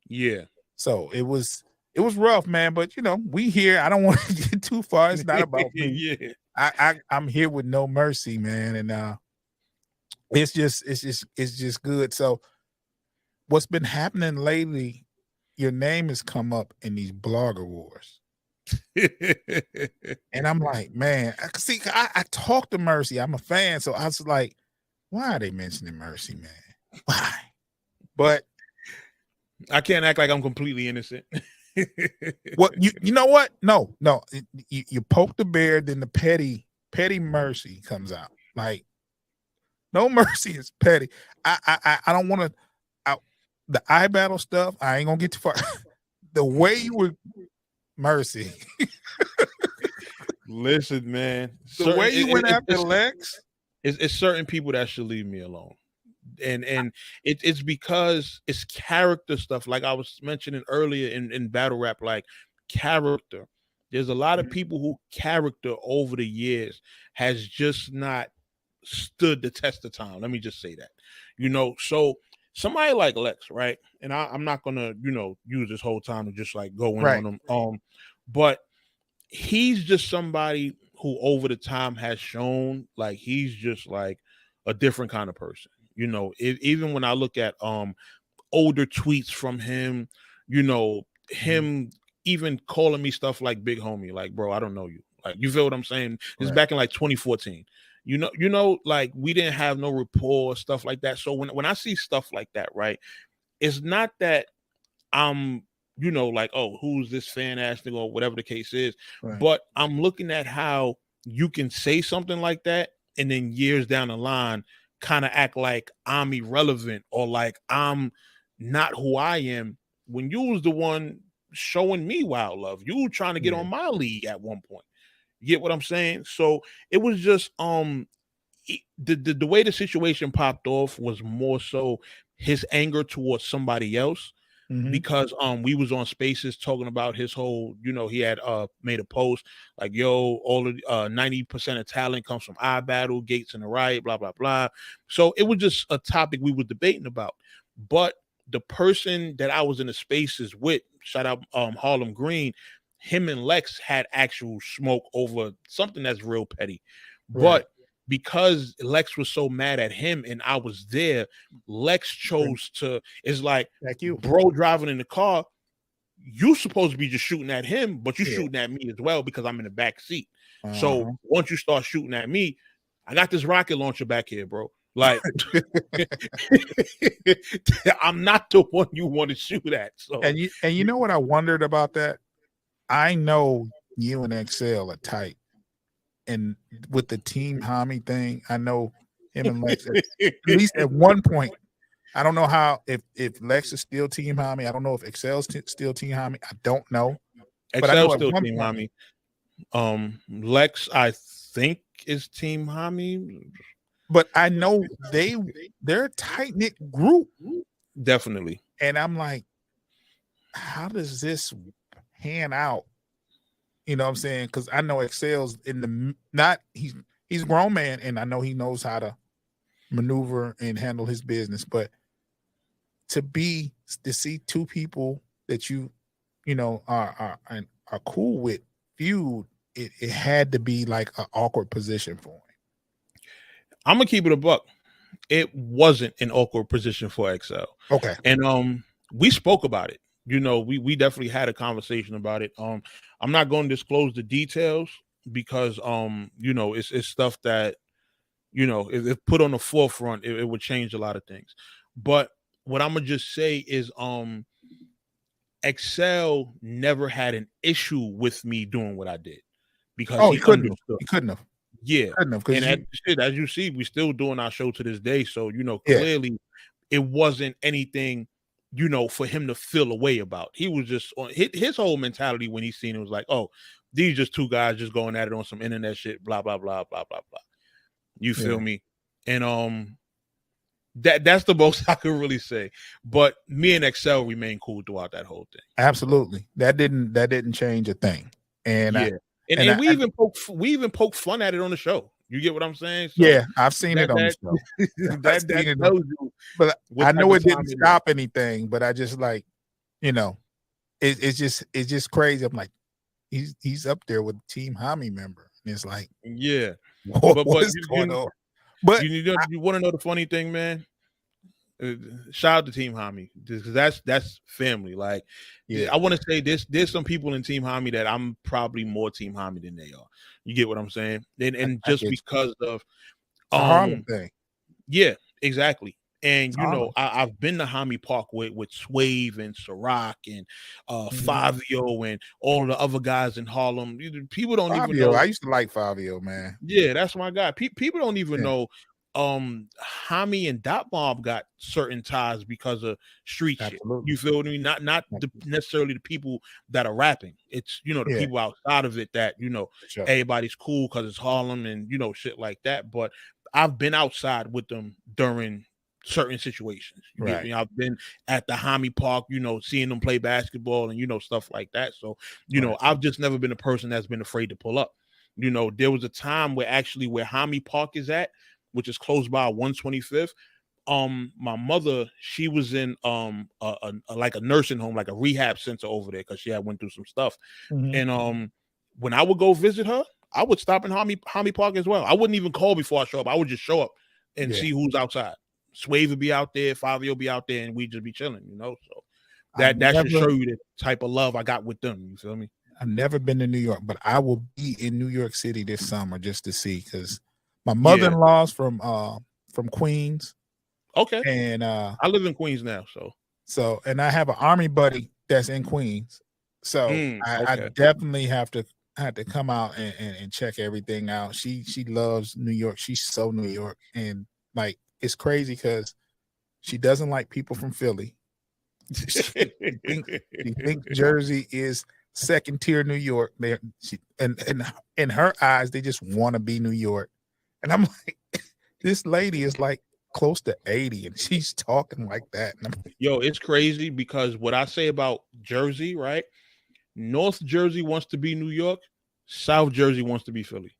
Yeah. So it was rough, man. But we here. I don't want to get too far. It's not about me. Yeah. I'm here with NoMercy, man, and it's just good. So what's been happening lately, your name has come up in these blogger wars. And I'm like, man, I talked to Mercy. I'm a fan. So I was like, why are they mentioning Mercy, man? Why? But I can't act like I'm completely innocent. what you know what? No. You poke the bear, then the petty Mercy comes out. Like, NoMercy is petty. I don't want to the eye battle stuff. I ain't gonna get too far. The way you were Mercy. Listen, man. The way you went after Lex. It's certain people that should leave me alone. And it's because it's character stuff, like I was mentioning earlier in battle rap, like character. There's a lot of people who character over the years has just not stood the test of time. Let me just say that. So somebody like Lex, right? And I'm not gonna, use this whole time to just like go in on him. But he's just somebody who over the time has shown like he's just like a different kind of person. Even when I look at older tweets from him, him even calling me stuff like big homie, like, bro, I don't know you. Like, you feel what I'm saying? This is back in like 2014. Like we didn't have no rapport, stuff like that. So when I see stuff like that, right, it's not that I'm like, oh, who's this fan ass nigga or whatever the case is. Right. But I'm looking at how you can say something like that and then years down the line kind of act like I'm irrelevant or like I'm not who I am when you was the one showing me wild love. You were trying to get on my league at one point. You get what I'm saying? So it was just the way the situation popped off was more so his anger towards somebody else. Because we was on Spaces talking about his whole, he had made a post like, yo, all of 90% of talent comes from eye battle, Gates and the Riot, blah blah blah. So it was just a topic we were debating about. But the person that I was in the Spaces with, shout out Harlem Green, him and Lex had actual smoke over something that's real petty. But because Lex was so mad at him and I was there, Lex chose to, it's like bro driving in the car, you supposed to be just shooting at him, but you shooting at me as well because I'm in the back seat. So once you start shooting at me, I got this rocket launcher back here, bro. Like, I'm not the one you want to shoot at. So and you know what I wondered about that? I know you and XL are tight. And with the Team Homie thing, I know him and Lex at least at one point. I don't know how if Lex is still Team Homie. I don't know if XL's still Team Homie. I don't know. XL's still Team Homie. Lex, I think, is Team Homie. But I know they're a tight knit group. Definitely. And I'm like, how does this pan out? You know what I'm saying? Because I know XL's he's a grown man, and I know he knows how to maneuver and handle his business. But to see two people that are cool with feud, it had to be like an awkward position for him. I'm gonna keep it a buck. It wasn't an awkward position for XL. Okay. And we spoke about it. We definitely had a conversation about it. I'm not going to disclose the details because it's stuff that if put on the forefront, it would change a lot of things. But what I'm gonna just say is XL never had an issue with me doing what I did because he couldn't have. Yeah. And as you see, we're still doing our show to this day. So, clearly it wasn't anything, for him to feel a way about. He was just on his whole mentality when he seen it was like, oh, these just two guys just going at it on some internet shit, blah, blah, blah, blah, blah, blah. You feel me? And that's the most I could really say. But me and XL remain cool throughout that whole thing. Absolutely. That didn't change a thing. And And we even poke fun at it on the show. You get what I'm saying? So I've seen it on the show. that tells you. But I know it didn't stop anything. But I just like, it's just crazy. I'm like, he's up there with Team Homie member, and it's like, yeah. What's going on? But you want to know the funny thing, man? Shout out to Team Hami because that's family. Like Yeah, I want to say there's some people in Team Hami that I'm probably more Team Hami than they are. You get what I'm saying? And I just get you. because of It's a Harlem thing. yeah, exactly. And It's you know, Harlem. I've been to Hami Park with Swave and Ciroc and Mhm. Fabio and all of the other guys in Harlem. People don't even Fabio, know. I used to like Fabio, man. Yeah, that's my guy. People don't even Yeah, know Hami and Dot Bomb got certain ties because of street shit. absolutely. You feel what I mean? Necessarily the people that are rapping. It's the Yeah, people outside of it that for sure. everybody's cool because it's Harlem and shit like that. But I've been outside with them during certain situations. You get Right, me? I've been at the Hami Park, seeing them play basketball and stuff like that. So, right. I've just never been a person that's been afraid to pull up. There was a time where Hami Park is at, which is close by 125th. My mother, she was in like a nursing home, like a rehab center over there because she had went through some stuff. Mhm. And when I would go visit her, I would stop in Hami Park as well. I wouldn't even call before I show up. I would just show up and Yeah, see who's outside. Swave would be out there, Fabio would be out there, and we'd just be chilling. So I've that should show never, you the type of love I got with them. You feel me? I've never been to New York, but I will be in New York City this summer just to see because my Yeah. mother-in-law's from Queens, Okay. and I live in Queens now, so. and I have an army buddy that's in Queens, so I Okay. definitely have to come out and check everything out. She loves New York. She's so New York, and like it's crazy because she doesn't like people from Philly. She thinks Jersey is second tier New York. And in her eyes, they just want to be New York. And I'm like, this lady is like close to 80 and she's talking like that. And I'm like, Yo, it's crazy because what I say about Jersey, right? North Jersey wants to be New York. South Jersey wants to be Philly.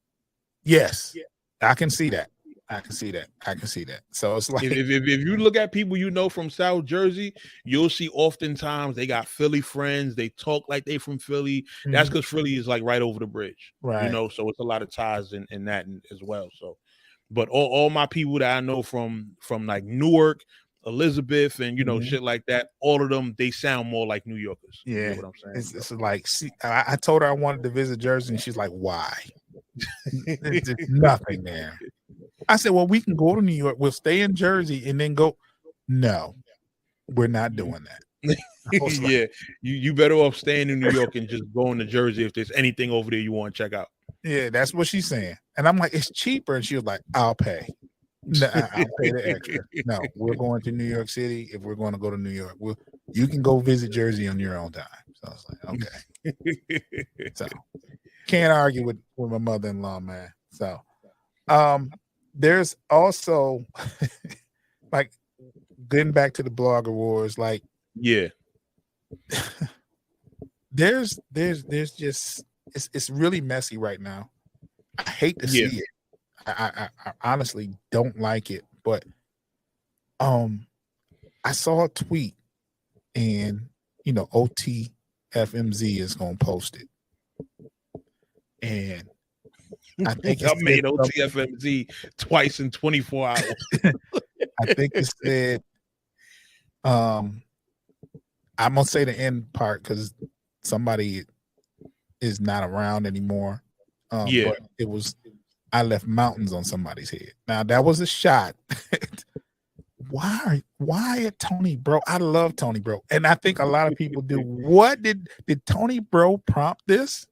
yes, I can see that. I can see that. So it's like, If you look at people from South Jersey, you'll see oftentimes they got Philly friends. They talk like they from Philly. That's mhm, because Philly is like right over the bridge, right. So it's a lot of ties in that as well. So, but all my people that I know from like Newark, Elizabeth, and Mhm. shit like that, all of them they sound more like New Yorkers. You get Yeah. what I'm saying? It's like, see, I told her I wanted to visit Jersey and she's like, why? There's just nothing there. I said, well, we can go to New York. We'll stay in Jersey and then go. No, we're not doing that. I was like, Yeah, you better off staying in New York and just going to Jersey if there's anything over there you want to check out. yeah, that's what she's saying. And I'm like, it's cheaper. And she was like, I'll pay. No, I'll pay the extra. No, we're going to New York City. If we're going to go to New York, you can go visit Jersey on your own time. So I was like, okay. So can't argue with my mother-in-law, man. So there's also like getting back to the blogger wars, like Yeah, there's just it's really messy right now. I hate to yeah, see it. I honestly don't like it, but I saw a tweet and OTFMZ is gonna post it. And I think it I said made OTFMZ twice in 24 hours. I think it said I'm gonna say the end part because somebody is not around anymore. Yeah, But it was I left mountains on somebody's head. Now that was a shot. Why at Tony Bro? I love Tony Bro, and I think a lot of people do. What did Tony Bro prompt this?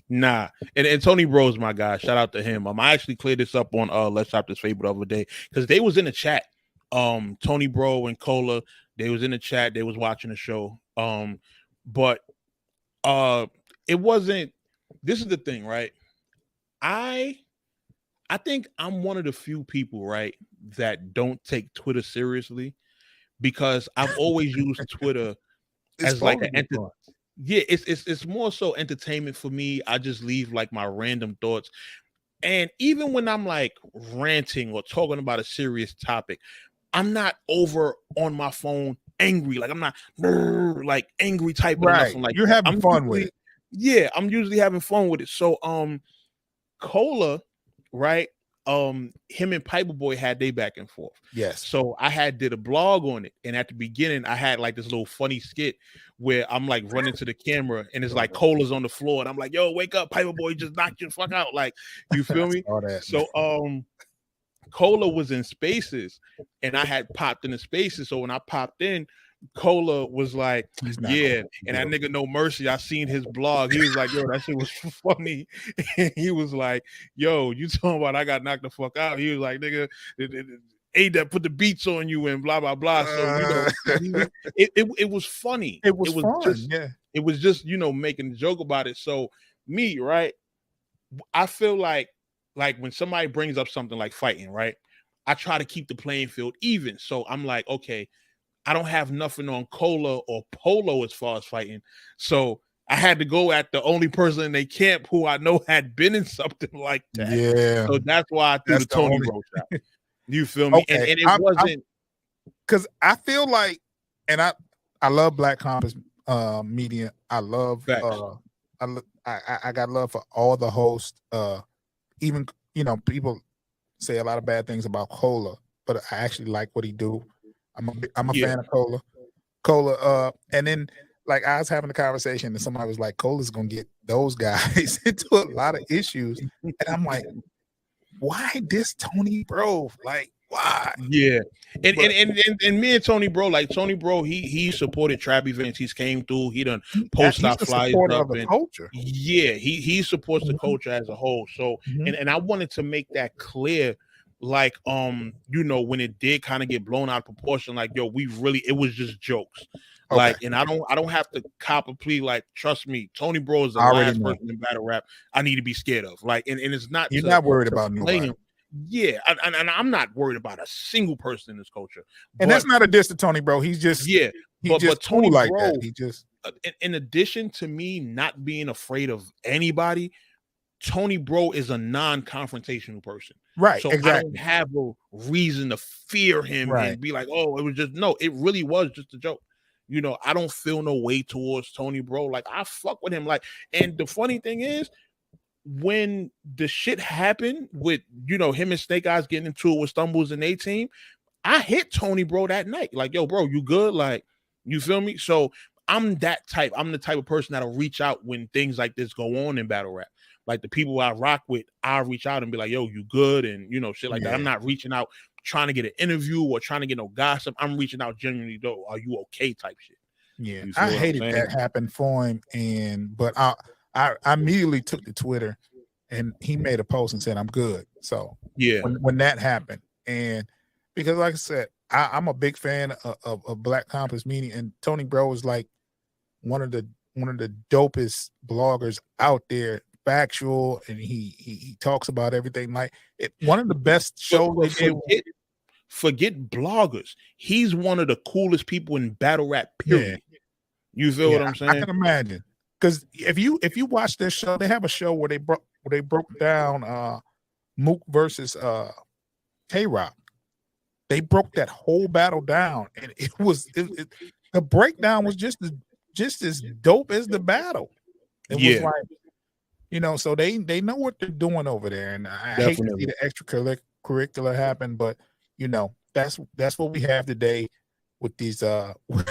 nah, and Tony Bro's my guy. Shout out to him. I actually cleared this up on Let's Shop This Fable the other day because they was in the chat. Tony Bro and Cola, they was in the chat. They was watching the show. But it wasn't. This is the thing, right? I think I'm one of the few people, right, that don't take Twitter seriously because I've always used Twitter It's as like supposed to be fun. yeah, it's more so entertainment for me. I just leave like my random thoughts. And even when I'm like ranting or talking about a serious topic, I'm not over on my phone angry. Like I'm not like angry typing or Right. nothing like You're that. having fun with it. Yeah, I'm usually having fun with it. So Cola, right? him and Piper Boy had they back and forth. Yes. So I did a blog on it, and at the beginning I had like this little funny skit where I'm like running to the camera and it's like Cola's on the floor and I'm like, yo, wake up, Piper Boy just knocked you the fuck out. Like, you feel me? So Cola was in Spaces and I had popped into Spaces. So when I popped in, Cola was like, yeah, and that nigga NoMercy, I seen his blog. He was like, yo, that shit was funny. And he was like, yo, you talking about I got knocked the fuck out. He was like, nigga, that put the beats on you and blah blah blah. So it was funny. It was fun. Just, it was just making a joke about it. So me, right, I feel like when somebody brings up something like fighting, right, I try to keep the playing field even. So I'm like, okay, I don't have nothing on Cola or Polo as far as fighting. So I had to go at the only person in their camp who I know had been in something like that. Yeah. So that's why I threw the Tony Bro shot. You feel me? Okay. And it wasn't because I feel like, and I love Black Compass media. I love I got love for all the hosts. Even people say a lot of bad things about Cola, but I actually like what he do. I'm a fan of Cola. And then like I was having a conversation and somebody was like, Cola's gonna get those guys into a lot of issues. And I'm like, why this Tony Bro? Like, why? Yeah. And me and Tony Bro, like Tony Bro, he supported trap events. He's came through, he done post our flyers up and culture. Yeah, he supports the culture as a whole. So and I wanted to make that clear. Like when it did kind of get blown out of proportion, like yo, it was just jokes. Okay. Like, and I don't have to cop a plea. Like, trust me, Tony Bro is the last person in battle rap I need to be scared of. Like, and it's not you're not worried about nobody. Yeah, and I'm not worried about a single person in this culture. And that's not a diss to Tony Bro. He's just but Tony Bro, like that. He just in addition to me not being afraid of anybody, Tony Bro is a non-confrontational person. Right. So exactly. I don't have a reason to fear him and be like, oh, it was just it really was just a joke. I don't feel no way towards Tony Bro. Like, I fuck with him. Like, and the funny thing is, when the shit happened with, him and Snake Eyes getting into it with Stumbles and A-Team, I hit Tony Bro that night. Like, yo, bro, you good? Like, you feel me? So I'm that type. I'm the type of person that'll reach out when things like this go on in battle rap. Like, the people I rock with, I'll reach out and be like, yo, you good? And, shit like that. I'm not reaching out trying to get an interview or trying to get no gossip. I'm reaching out genuinely, though, are you okay type shit. Yeah, I hated that happened for him. But I immediately took to Twitter and he made a post and said, I'm good. So yeah, when that happened, and because like I said, I'm a big fan of Black Compass media, and Tony Bro is like one of the dopest bloggers out there, factual, and he talks about everything. Like one of the best shows they did. Forget bloggers. He's one of the coolest people in battle rap, period. Yeah. You feel what I'm saying? I can imagine. Because if you watch their show, they have a show where they broke down Mook versus K-Rock. They broke that whole battle down, and the breakdown was just as dope as the battle. It was like, so they know what they're doing over there, and I hate to see the extracurricular happen, but that's what we have today with these with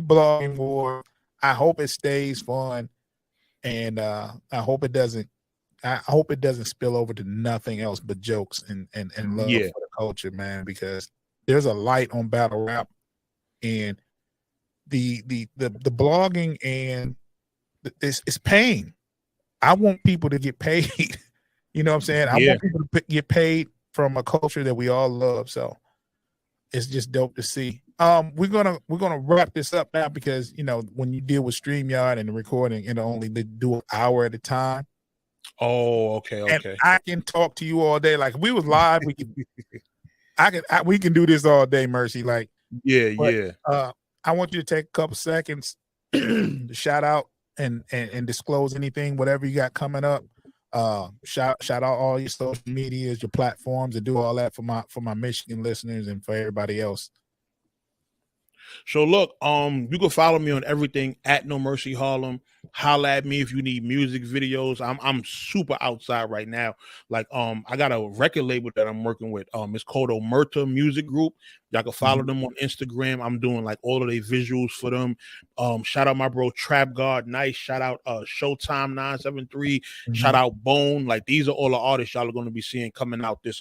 blogging war. I hope it stays fun, and I hope it doesn't spill over to nothing else but jokes and love for the culture, man, because there's a light on battle rap, and the blogging and it's paying. I want people to get paid. You know what I'm saying? I want people to get paid from a culture that we all love. So it's just dope to see. We're gonna wrap this up now because when you deal with StreamYard and the recording, only they do an hour at a time. Oh, okay. And I can talk to you all day. Like if we was live, we can do this all day, Mercy. Like I want you to take a couple seconds to shout out and disclose anything, whatever you got coming up. Shout out all your social medias, your platforms, and do all that for my Michigan listeners and for everybody else. So look, you can follow me on everything at No Mercy Harlem. Holla at me if you need music videos. I'm super outside right now. Like I got a record label that I'm working with. It's called Omerta Music Group. Y'all can follow them on Instagram. I'm doing like all of their visuals for them. Shout out my bro Trap God Nice. Shout out Showtime 973. Shout out Bone. Like these are all the artists y'all are going to be seeing coming out this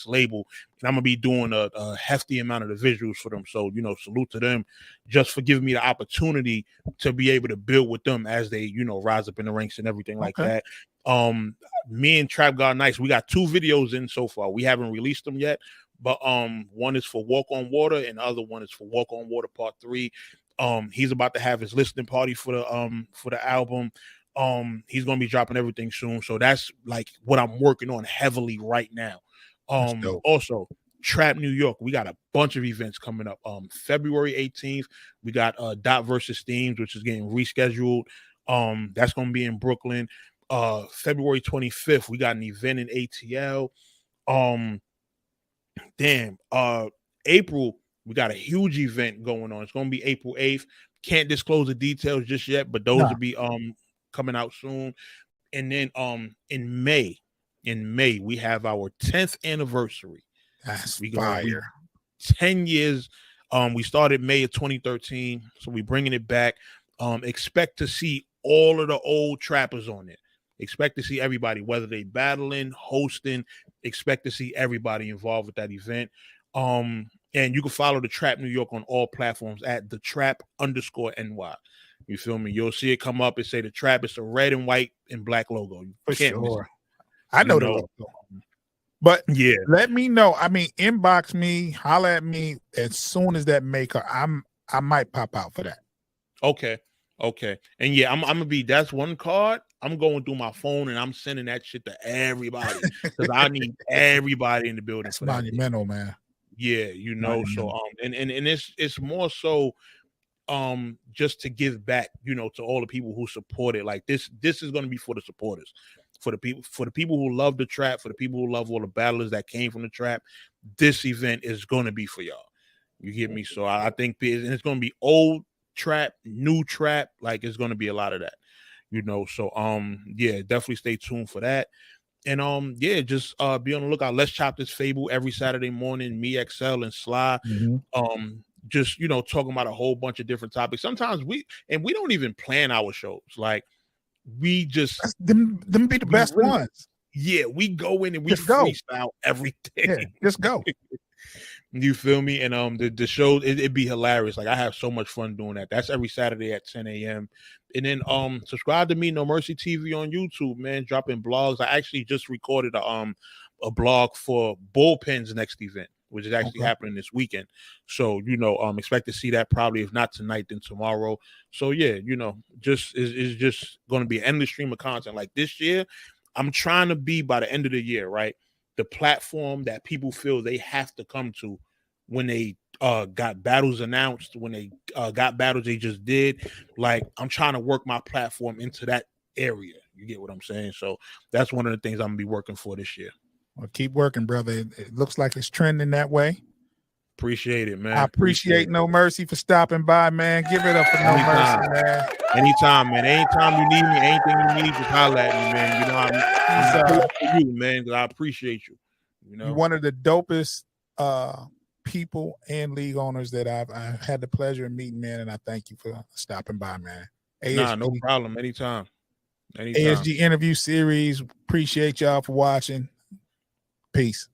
label. And I'm gonna be doing a hefty amount of the visuals for them. So, salute to them just for giving me the opportunity to be able to build with them as they, rise up in the ranks and everything like that. Me and Trap God Nice, we got 2 videos in so far. We haven't released them yet, but one is for Walk on Water and the other one is for Walk on Water Part 3. He's about to have his listening party for the album. He's gonna be dropping everything soon. So that's like what I'm working on heavily right now. Also Trap New York, we got a bunch of events coming up. February 18th, we got Dot versus Themes, which is getting rescheduled. That's gonna be in Brooklyn. February 25th, we got an event in ATL. April, we got a huge event going on. It's gonna be April 8th. Can't disclose the details just yet, but those will be coming out soon. And then in May, we have our 10th anniversary. That's fire. 10 years. We started May of 2013, so we're bringing it back. Expect to see all of the old trappers on it. Expect to see everybody, whether they battling, hosting. Expect to see everybody involved with that event. And you can follow the Trap New York on all platforms at the Trap_NY. You feel me? You'll see it come up and say the Trap. It's a red and white and black logo. You For can't miss sure. it. I know the logo. But yeah, let me know. I mean, inbox me, holler at me as soon as that maker. I might pop out for that. Okay. And yeah, I'm gonna be, that's one card. I'm going through my phone and I'm sending that shit to everybody because I need everybody in the building. That's for that monumental, man. Yeah, so and it's more so just to give back, to all the people who support it. Like this is going to be for the supporters, for the people who love the trap, for the people who love all the battlers that came from the trap. This event is going to be for y'all. You get me? So I think it's going to be old trap, new trap. Like it's going to be a lot of that, so yeah, definitely stay tuned for that. And yeah, just be on the lookout. Let's Chop This Fable every Saturday morning. Me, XL, and Sly. Just talking about a whole bunch of different topics. Sometimes we don't even plan our shows. Like we just them be the best ones. Yeah, we go in and we freestyle everything. Yeah, just go. You feel me? And the show, it'd be hilarious. Like I have so much fun doing that. That's every Saturday at 10 a.m. And then subscribe to me, No Mercy TV on YouTube, man. Dropping blogs. I actually just recorded a blog for Bullpen's next event, which is actually happening this weekend. So expect to see that probably, if not tonight, then tomorrow. So yeah, just is just going to be an endless stream of content. Like this year, I'm trying to be, by the end of the year, right, the platform that people feel they have to come to when they got battles announced, when they got battles they just did. Like I'm trying to work my platform into that area. You get what I'm saying? So that's one of the things I'm gonna be working for this year. Well, keep working, brother. It looks like it's trending that way. Appreciate it, man. I appreciate No Mercy for stopping by, man. Give it up for No Mercy, man. Anytime, man. Anytime you need me, anything you need, just holler at me, man. I'm for you, man. I appreciate you. You're one of the dopest people and league owners that I've had the pleasure of meeting, man. And I thank you for stopping by, man. ASG, no problem. Anytime. ASG interview series. Appreciate y'all for watching. Peace.